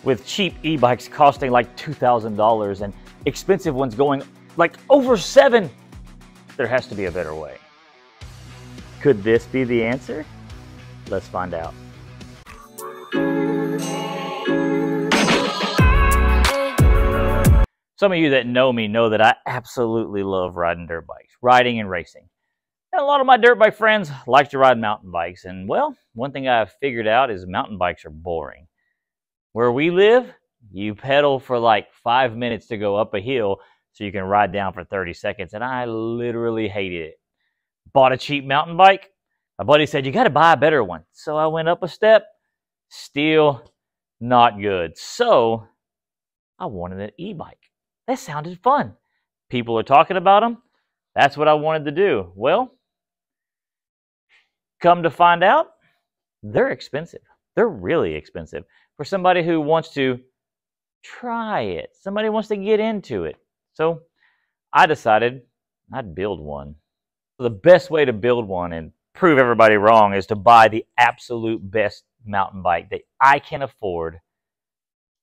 with cheap e-bikes costing like $2,000 and expensive ones going like over $7,000. There has to be a better way. Could this be the answer? Let's find out. Some of you that know me know that I absolutely love riding dirt bikes, riding and racing. And a lot of my dirt bike friends like to ride mountain bikes. And well, one thing I've figured out is mountain bikes are boring. Where we live, you pedal for like 5 minutes to go up a hill so you can ride down for 30 seconds. And I literally hated it. Bought a cheap mountain bike. My buddy said, you got to buy a better one. So I went up a step. Still not good. So I wanted an e-bike. That sounded fun. People are talking about them. That's what I wanted to do. Well, come to find out, they're expensive. They're really expensive for somebody who wants to try it. Somebody wants to get into it. So I decided I'd build one. The best way to build one and prove everybody wrong is to buy the absolute best mountain bike that I can afford,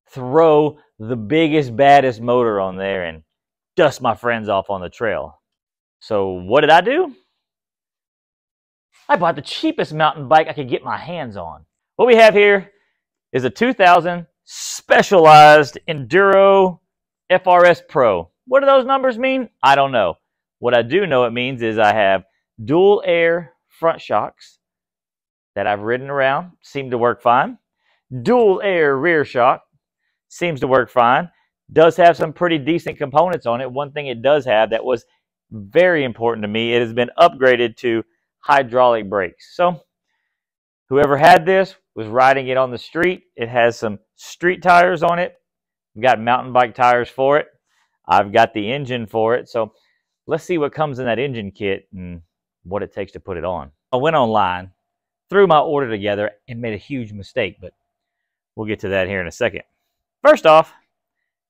throw the biggest, baddest motor on there, and dust my friends off on the trail. So what did I do? I bought the cheapest mountain bike I could get my hands on. What we have here is a 2000 Specialized Enduro FRS Pro. What do those numbers mean? I don't know. What I do know it means is I have dual air front shocks that I've ridden around, seem to work fine. Dual air rear shock, seems to work fine. Does have some pretty decent components on it. One thing it does have that was very important to me, it has been upgraded to hydraulic brakes. So whoever had this was riding it on the street. It has some street tires on it. We've got mountain bike tires for it. I've got the engine for it. So let's see what comes in that engine kit and what it takes to put it on. I went online, threw my order together, and made a huge mistake, but we'll get to that here in a second. First off,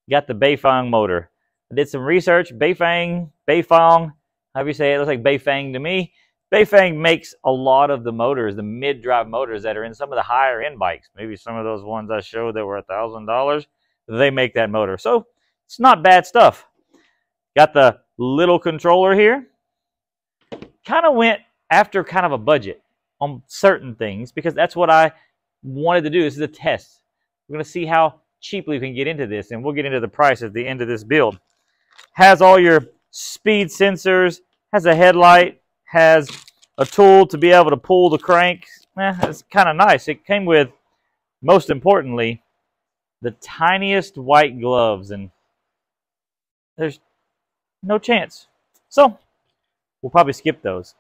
got the Bafang motor. I did some research. Bafang, however you say it, it looks like Bafang to me. Bafang makes a lot of the motors, the mid-drive motors that are in some of the higher end bikes. Maybe some of those ones I showed that were $1,000. They make that motor. So it's not bad stuff. Got the little controller here. Kind of went after kind of a budget on certain things because that's what I wanted to do. This is a test. We're going to see how cheaply we can get into this, and we'll get into the price at the end of this build. Has all your speed sensors, has a headlight, has a tool to be able to pull the crank. It's kind of nice. It came with, most importantly, the tiniest white gloves, and there's no chance. So we'll probably skip those.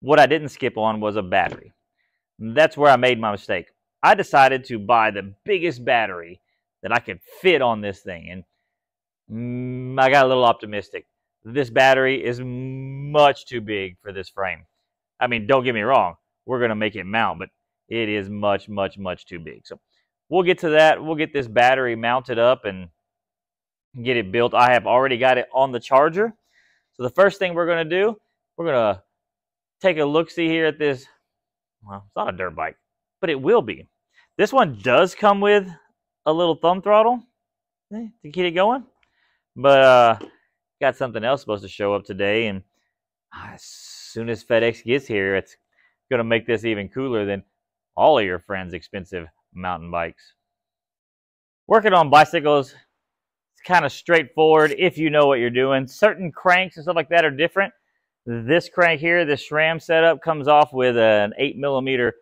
What I didn't skip on was a battery. That's where I made my mistake. I decided to buy the biggest battery that I could fit on this thing, and I got a little optimistic. This battery is much too big for this frame. I mean, don't get me wrong, we're going to make it mount, but it is much, much, much too big. So we'll get to that. We'll get this battery mounted up and get it built. I have already got it on the charger. So the first thing we're going to do, we're going to take a look-see here at this. Well, it's not a dirt bike, but it will be. This one does come with a little thumb throttle to get it going, but got something else supposed to show up today, and as soon as FedEx gets here, it's going to make this even cooler than all of your friends' expensive mountain bikes. Working on bicycles, it's kind of straightforward if you know what you're doing. Certain cranks and stuff like that are different. This crank here, this SRAM setup, comes off with an 8mm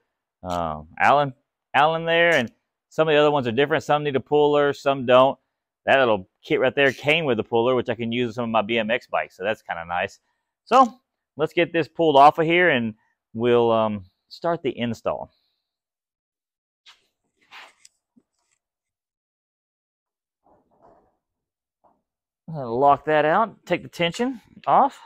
Allen there, and some of the other ones are different. Some need a puller, some don't. That little kit right there came with a puller, which I can use on some of my BMX bikes, so that's kind of nice. So let's get this pulled off of here, and we'll start the install. I'm going to lock that out, take the tension off.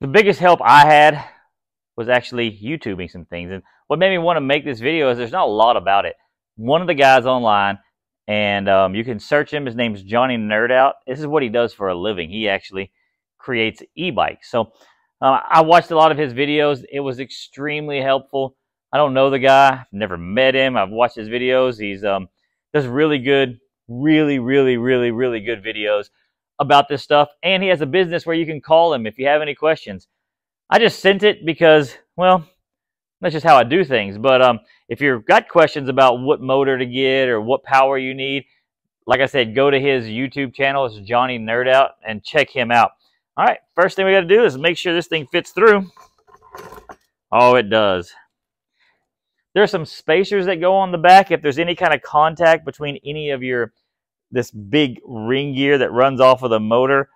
The biggest help I had was actually YouTubing some things. And what made me want to make this video is there's not a lot about it. One of the guys online And you can search him. His name's Johnny Nerd Out. This is what he does for a living. He actually creates e-bikes. So I watched a lot of his videos. It was extremely helpful. I don't know the guy. I've never met him. I've watched his videos. He's does really good, really good videos about this stuff. And he has a business where you can call him if you have any questions. I just sent it because, well, that's just how I do things. But if you've got questions about what motor to get or what power you need, like I said, go to his YouTube channel. It's Johnny Nerd Out, and check him out. All right, first thing we got to do is make sure this thing fits through. Oh, it does. There's some spacers that go on the back. If there's any kind of contact between any of this big ring gear that runs off of the motor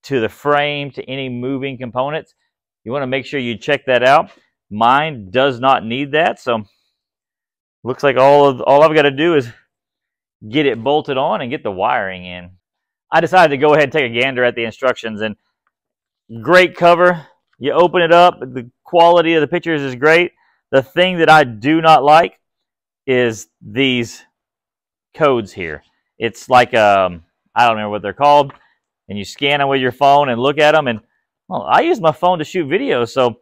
to the frame, to any moving components, you want to make sure you check that out. Mine does not need that, so looks like all I've got to do is get it bolted on and get the wiring in. I decided to go ahead and take a gander at the instructions, and great cover. You open it up, the quality of the pictures is great. The thing that I do not like is these codes here. It's like, I don't remember what they're called, and you scan them with your phone and look at them, and well, I use my phone to shoot videos, so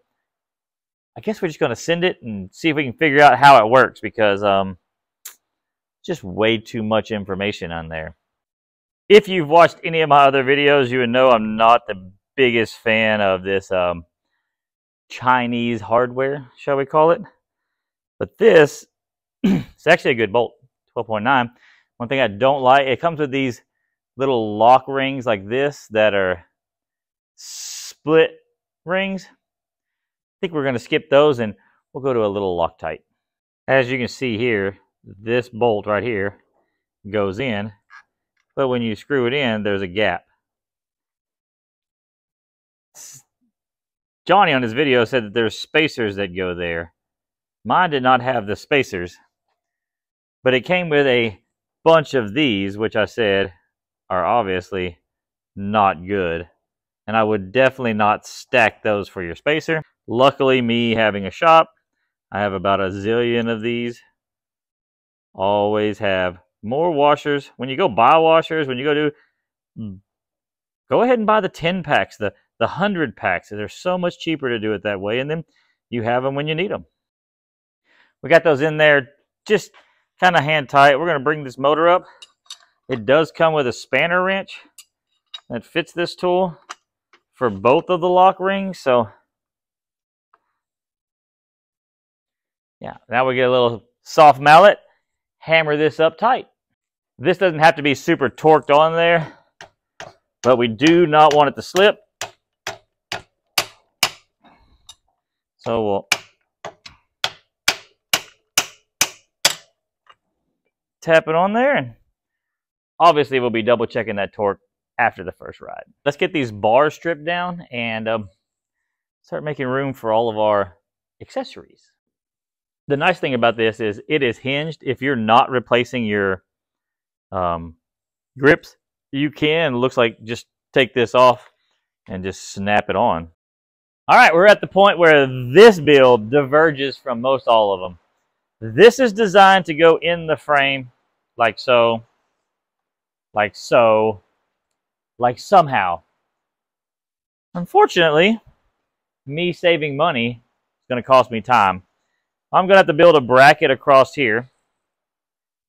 I guess we're just going to send it and see if we can figure out how it works, because just way too much information on there. If you've watched any of my other videos, you would know I'm not the biggest fan of this Chinese hardware, shall we call it. But this, it's actually a good bolt, 12.9. One thing I don't like, it comes with these little lock rings like this that are split rings. I think we're going to skip those and we'll go to a little Loctite. As you can see here, this bolt right here goes in, but when you screw it in, there's a gap. Johnny on his video said that there's spacers that go there. Mine did not have the spacers, but it came with a bunch of these, which I said are obviously not good. And I would definitely not stack those for your spacer. Luckily, me having a shop, I have about a zillion of these. Always have more washers. When you go buy washers, when you go ahead and buy the 10 packs, the 100 packs. They're so much cheaper to do it that way, and then you have them when you need them. We got those in there just kind of hand tight. We're going to bring this motor up. It does come with a spanner wrench that fits this tool for both of the lock rings. So yeah, now we get a little soft mallet, hammer this up tight. This doesn't have to be super torqued on there, but we do not want it to slip. So we'll tap it on there, and obviously we'll be double checking that torque after the first ride. Let's get these bars stripped down and start making room for all of our accessories. The nice thing about this is it is hinged. If you're not replacing your grips, you can, looks like, just take this off and just snap it on. All right, we're at the point where this build diverges from most all of them. This is designed to go in the frame like so, like so, like somehow. Unfortunately, me saving money is going to cost me time. I'm going to have to build a bracket across here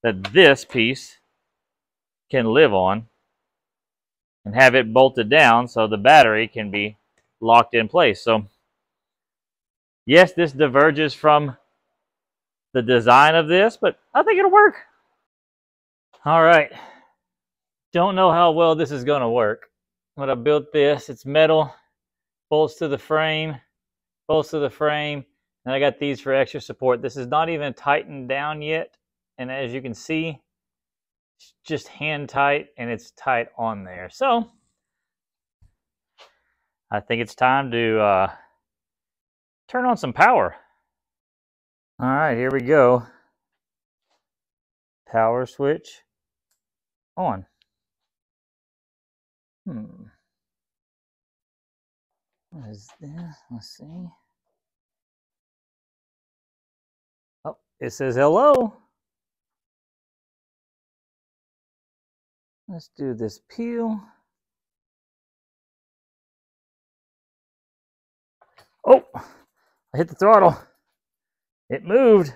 that this piece can live on and have it bolted down so the battery can be locked in place. So yes, this diverges from the design of this, but I think it'll work. All right, don't know how well this is going to work, but I built this. It's metal, bolts to the frame, and I got these for extra support. This is not even tightened down yet, and as you can see, it's just hand tight, and it's tight on there. So I think it's time to turn on some power. All right, here we go. Power switch on. What is this? Let's see. Oh, it says hello. Let's do this peel. Oh, I hit the throttle. It moved.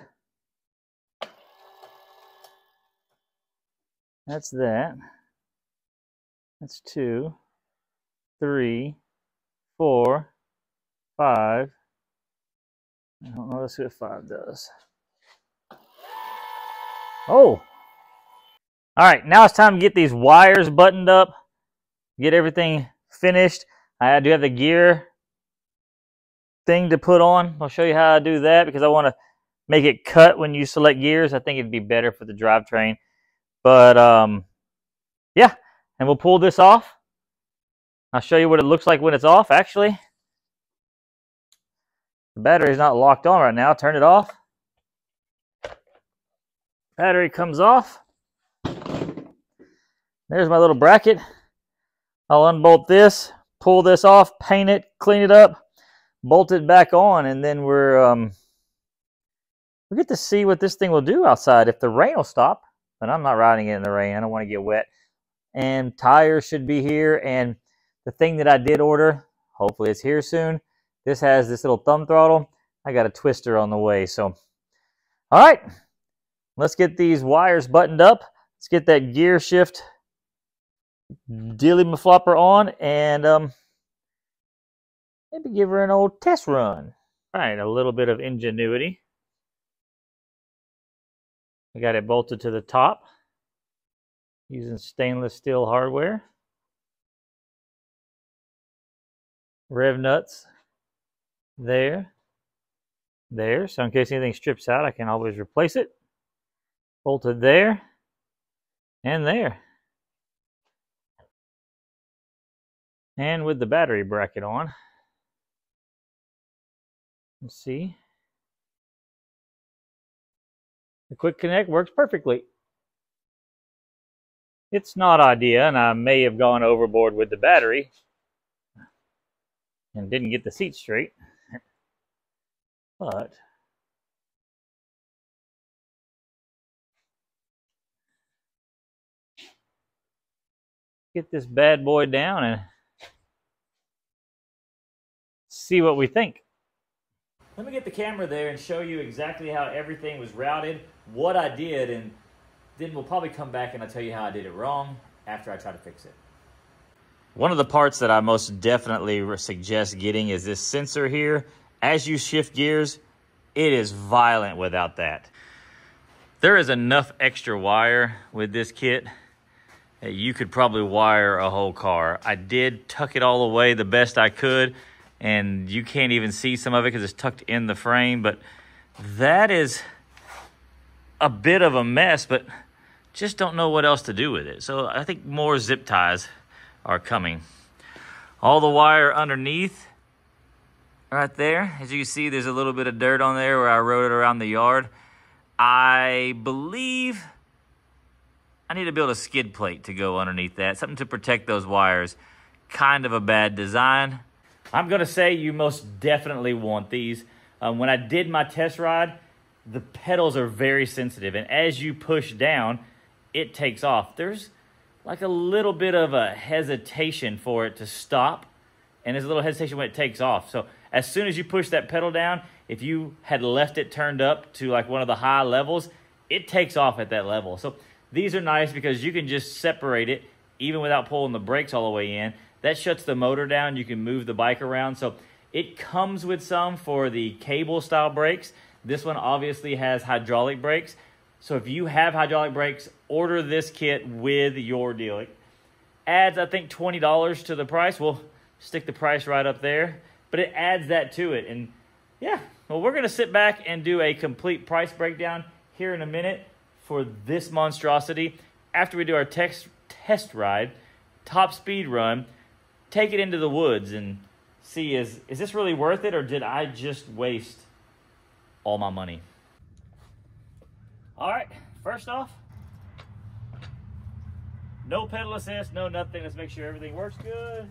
That's that. That's 2, 3, 4, 5. I don't know. Let's see what 5 does. Oh. All right, now it's time to get these wires buttoned up, get everything finished. I do have the gear thing to put on. I'll show you how I do that because I want to make it cut when you select gears. I think it'd be better for the drivetrain. But yeah, and we'll pull this off. I'll show you what it looks like when it's off, actually. The battery is not locked on right now. Turn it off. Battery comes off. There's my little bracket. I'll unbolt this, pull this off, paint it, clean it up, bolt it back on, and then we get to see what this thing will do outside. If the rain will stop, but I'm not riding it in the rain. I don't want to get wet. And tires should be here. And the thing that I did order, hopefully it's here soon. This has this little thumb throttle. I got a twister on the way. So, all right, let's get these wires buttoned up. Let's get that gear shift dilly-ma-flopper on and maybe give her an old test run. All right, a little bit of ingenuity. I got it bolted to the top using stainless steel hardware. Rev nuts there. So in case anything strips out, I can always replace it. Bolted there and there. And with the battery bracket on, let's see. The quick connect works perfectly. It's not ideal, and I may have gone overboard with the battery and didn't get the seat straight. But get this bad boy down and see what we think. Let me get the camera there and show you exactly how everything was routed, what I did, and then we'll probably come back and I'll tell you how I did it wrong after I try to fix it. One of the parts that I most definitely suggest getting is this sensor here. As you shift gears, it is violent without that. There is enough extra wire with this kit that you could probably wire a whole car. I did tuck it all away the best I could, and you can't even see some of it because it's tucked in the frame, but that is a bit of a mess, but just don't know what else to do with it. So I think more zip ties are coming. All the wire underneath right there, as you can see, there's a little bit of dirt on there where I rode it around the yard. I believe I need to build a skid plate to go underneath that, something to protect those wires. Kind of a bad design. I'm going to say you most definitely want these. When I did my test ride, the pedals are very sensitive, and as you push down, it takes off. There's like a little bit of a hesitation for it to stop, and there's a little hesitation when it takes off. So as soon as you push that pedal down, if you had left it turned up to like one of the high levels, it takes off at that level. So these are nice because you can just separate it even without pulling the brakes all the way in. That shuts the motor down. You can move the bike around. So it comes with some for the cable style brakes. This one obviously has hydraulic brakes. So if you have hydraulic brakes, order this kit with your deal. It adds, I think, $20 to the price. We'll stick the price right up there. But it adds that to it. And yeah, well, we're going to sit back and do a complete price breakdown here in a minute for this monstrosity. After we do our test ride, top speed run, take it into the woods and see, is this really worth it, or did I just waste all my money? All right, first off, no pedal assist, no nothing. Let's make sure everything works good.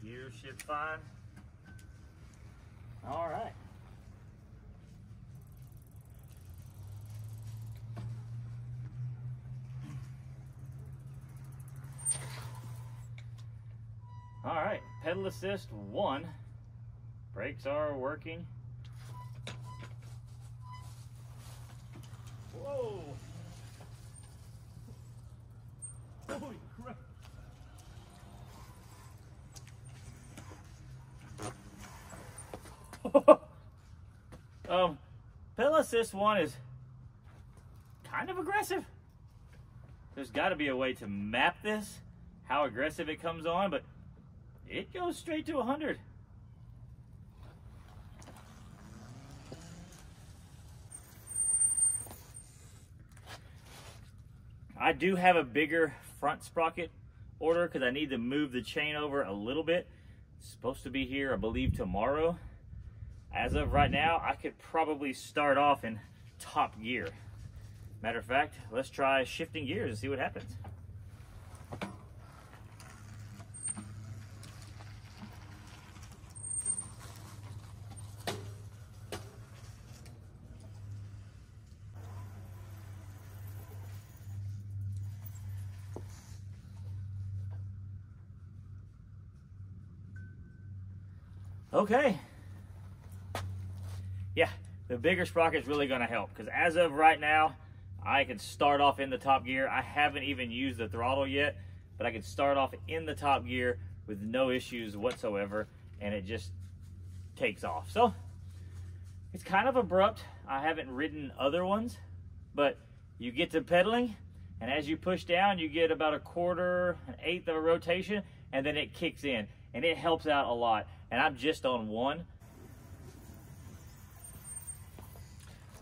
Gears should fine. All right. All right, pedal assist 1. Brakes are working. Whoa! Holy crap! Pedal assist 1 is kind of aggressive. There's got to be a way to map this, how aggressive it comes on, but it goes straight to 100. I do have a bigger front sprocket order because I need to move the chain over a little bit. It's supposed to be here, I believe, tomorrow. As of right now, I could probably start off in top gear. Matter of fact, let's try shifting gears and see what happens. Okay. Yeah, the bigger sprocket is really going to help because as of right now, I can start off in the top gear. I haven't even used the throttle yet, but I can start off in the top gear with no issues whatsoever, and it just takes off. So it's kind of abrupt. I haven't ridden other ones, but you get to pedaling, and as you push down, you get about 1/4, 1/8 of a rotation, and then it kicks in, and it helps out a lot. And I'm just on 1.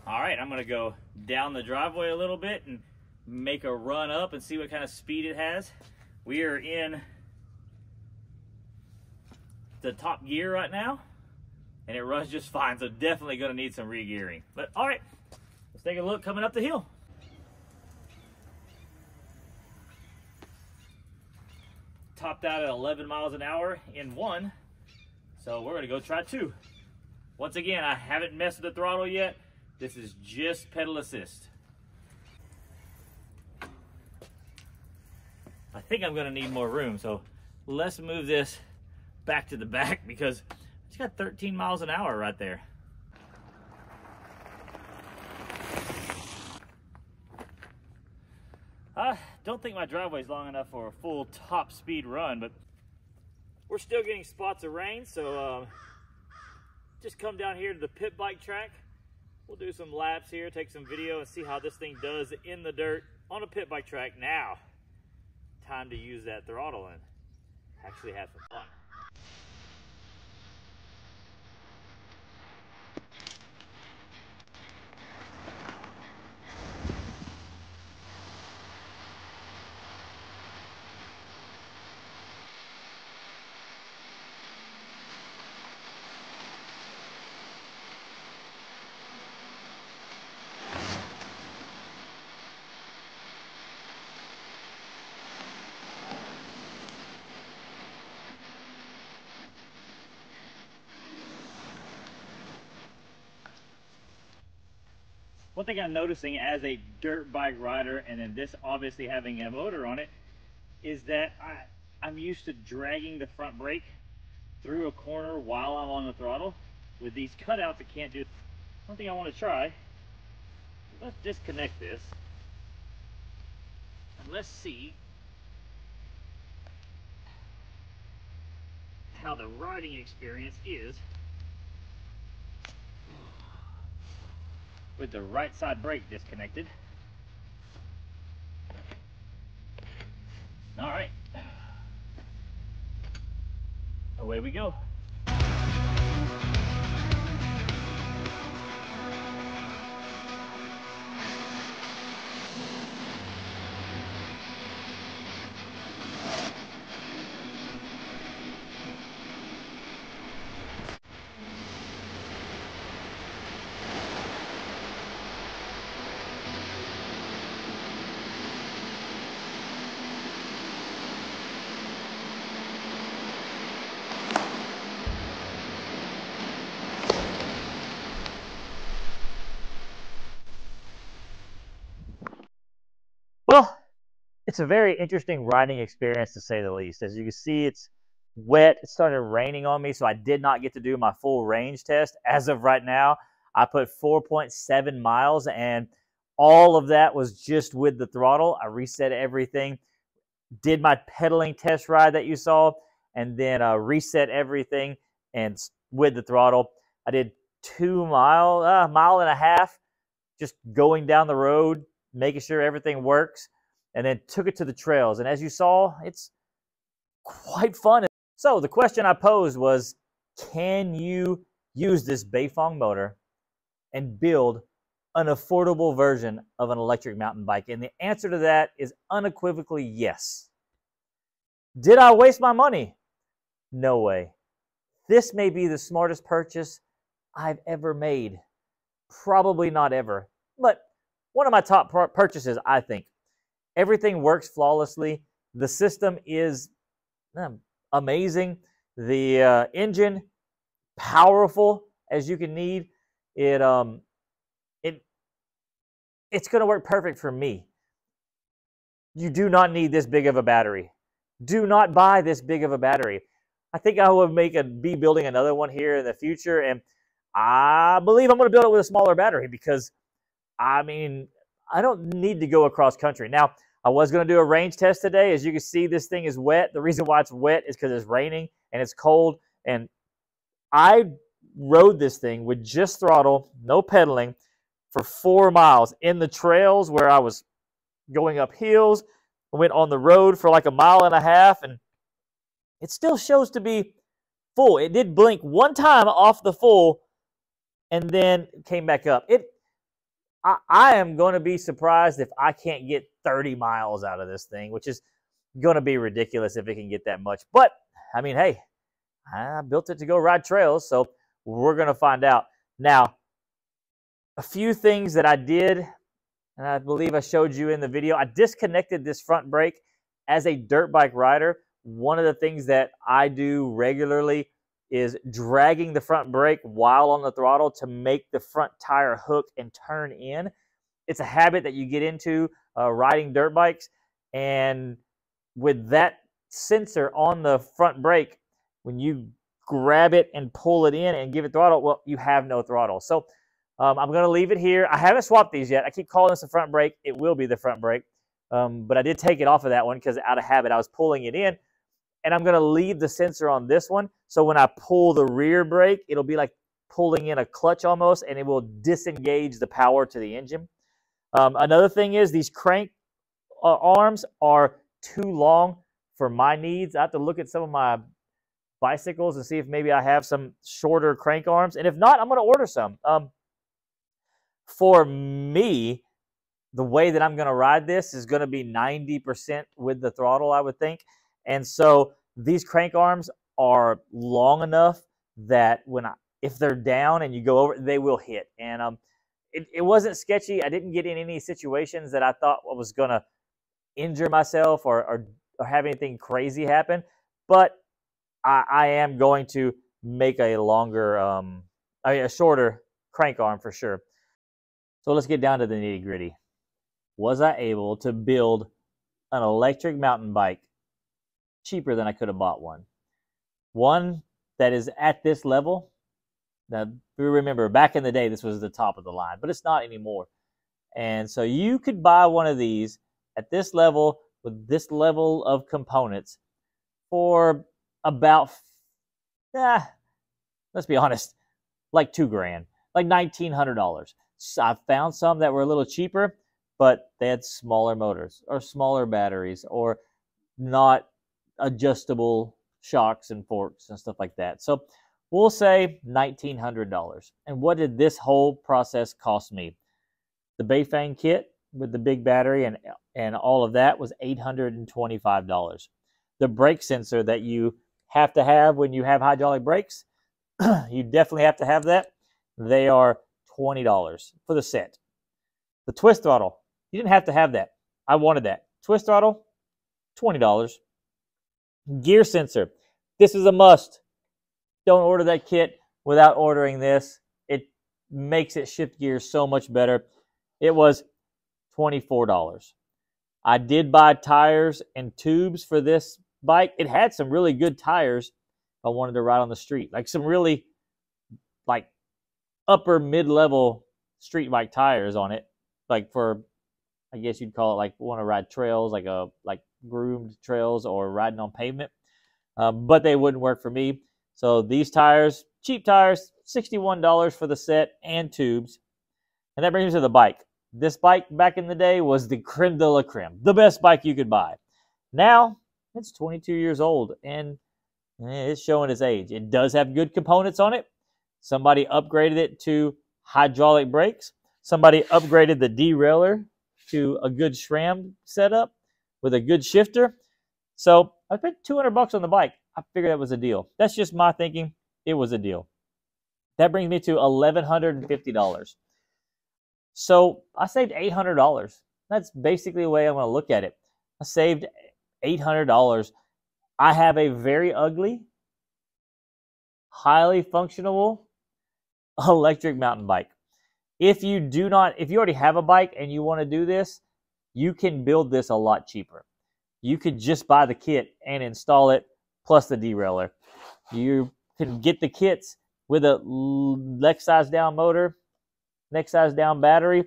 All right, I'm gonna go down the driveway a little bit and make a run up and see what kind of speed it has. We are in the top gear right now, and it runs just fine, so definitely gonna need some re-gearing. But all right, let's take a look coming up the hill. Topped out at 11 miles an hour in 1, so we're gonna go try 2. Once again, I haven't messed with the throttle yet. This is just pedal assist. I think I'm gonna need more room, so let's move this back to the back because it's got 13 miles an hour right there. I don't think my driveway is long enough for a full top speed run, but we're still getting spots of rain, so just come down here to the Pitbike track. We'll do some laps here, take some video, and see how this thing does in the dirt on a Pitbike track. Now, time to use that throttle and actually have some fun. One thing I'm noticing as a dirt bike rider, and then this obviously having a motor on it, is that I'm used to dragging the front brake through a corner while I'm on the throttle. With these cutouts, I can't do. One thing I want to try, let's disconnect this, and let's see how the riding experience is with the right side brake disconnected. All right, away we go. It's a very interesting riding experience, to say the least. As you can see, it's wet. It started raining on me, so I did not get to do my full range test. As of right now, I put 4.7 miles, and all of that was just with the throttle. I reset everything, did my pedaling test ride that you saw, and then reset everything and with the throttle. I did 2 mile, mile and a half, just going down the road, making sure everything works, and then took it to the trails. And as you saw, it's quite fun. So the question I posed was, can you use this Bafang motor and build an affordable version of an electric mountain bike? And the answer to that is unequivocally yes. Did I waste my money? No way. This may be the smartest purchase I've ever made. Probably not ever, but one of my top purchases, I think. Everything works flawlessly. The system is amazing. The engine, powerful as you can need. It's going to work perfect for me. You do not need this big of a battery. Do not buy this big of a battery. I think I will be building another one here in the future, and I believe I'm going to build it with a smaller battery because, I mean, I don't need to go across country. Now, I was going to do a range test today. As you can see, this thing is wet. The reason why it's wet is because it's raining and it's cold, and I rode this thing with just throttle, no pedaling, for 4 miles in the trails where I was going up hills. I went on the road for like 1.5 miles, and it still shows to be full. It did blink one time off the full and then came back up. I am going to be surprised if I can't get 30 miles out of this thing, which is going to be ridiculous if it can get that much. But, I mean, hey, I built it to go ride trails, so we're going to find out. Now, a few things that I did, and I believe I showed you in the video. I disconnected this front brake. As a dirt bike rider, one of the things that I do regularly is dragging the front brake while on the throttle to make the front tire hook and turn in. It's a habit that you get into riding dirt bikes, and with that sensor on the front brake, when you grab it and pull it in and give it throttle, well, you have no throttle. So I'm going to leave it here. I haven't swapped these yet. I keep calling this the front brake. It will be the front brake, but I did take it off of that one because out of habit I was pulling it in. And I'm going to leave the sensor on this one, so when I pull the rear brake, it'll be like pulling in a clutch almost, and it will disengage the power to the engine. Another thing is these crank arms are too long for my needs. I have to look at some of my bicycles and see if maybe I have some shorter crank arms, and if not, I'm going to order some. For me, the way that I'm going to ride this is going to be 90% with the throttle, I would think. And so these crank arms are long enough that if they're down and you go over, they will hit. And it wasn't sketchy. I didn't get in any situations that I thought I was going to injure myself or have anything crazy happen. But I am going to make a shorter crank arm for sure. So let's get down to the nitty gritty. Was I able to build an electric mountain bike cheaper than I could have bought one? One that is at this level. Now, remember, back in the day, this was the top of the line, but it's not anymore. And so you could buy one of these at this level with this level of components for about, let's be honest, like $2,000, like $1,900. So I found some that were a little cheaper, but they had smaller motors or smaller batteries or not adjustable shocks and forks and stuff like that. So we'll say $1,900. And what did this whole process cost me? The Bafang kit with the big battery and all of that was $825. The brake sensor that you have to have when you have hydraulic brakes, you definitely have to have that. They are $20 for the set. The twist throttle, you didn't have to have that. I wanted that. Twist throttle, $20. Gear sensor, this is a must. Don't order that kit without ordering this. It makes it shift gears so much better. It was $24. I did buy tires and tubes for this bike. It had some really good tires if I wanted to ride on the street, like some really like upper mid-level street bike tires on it, like for, I guess you'd call it like want to ride trails, like groomed trails or riding on pavement. But they wouldn't work for me. So these tires, cheap tires, $61 for the set and tubes. And that brings me to the bike. This bike back in the day was the creme de la creme, the best bike you could buy. Now, it's 22 years old and it's showing its age. It does have good components on it. Somebody upgraded it to hydraulic brakes. Somebody upgraded the derailleur to a good SRAM setup with a good shifter. So I spent $200 on the bike. I figured that was a deal. That's just my thinking. It was a deal. That brings me to $1,150. So I saved $800. That's basically the way I'm going to look at it. I saved $800. I have a very ugly, highly functional electric mountain bike. If you already have a bike and you want to do this, you can build this a lot cheaper. You could just buy the kit and install it plus the derailleur. You can get the kits with a next size down motor, next size down battery,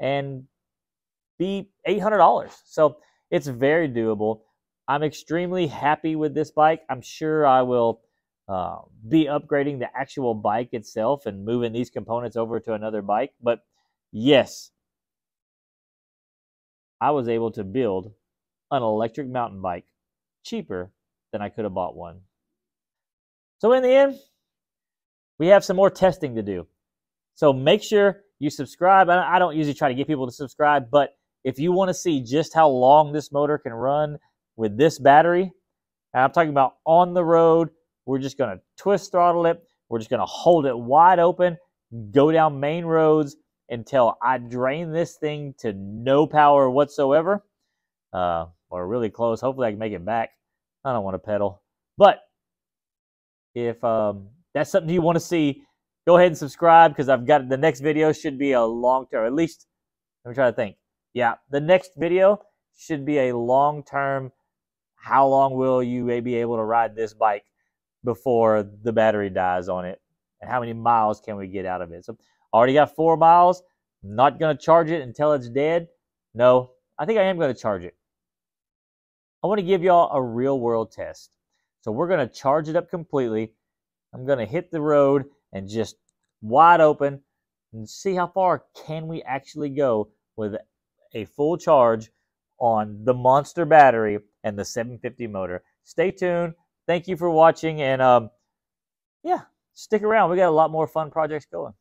and be $800. So it's very doable. I'm extremely happy with this bike. I'm sure I will be upgrading the actual bike itself and moving these components over to another bike. But yes, I was able to build an electric mountain bike cheaper than I could have bought one. So in the end, we have some more testing to do. So make sure you subscribe. I don't usually try to get people to subscribe, but if you want to see just how long this motor can run with this battery, and I'm talking about on the road, we're just going to twist throttle it. We're just going to hold it wide open, go down main roads until I drain this thing to no power whatsoever, or really close. Hopefully I can make it back. I don't want to pedal. But if that's something you want to see, go ahead and subscribe, because I've got the next video should be a long-term, at least, let me try to think. Yeah, the next video should be a long-term, how long will you be able to ride this bike before the battery dies on it, and how many miles can we get out of it. So already got 4 miles. Not going to charge it until it's dead. No, I think I am going to charge it. I want to give y'all a real world test. So we're going to charge it up completely. I'm going to hit the road and just wide open and see how far can we actually go with a full charge on the monster battery and the 750 motor. Stay tuned. Thank you for watching, and yeah, stick around. We got a lot more fun projects going.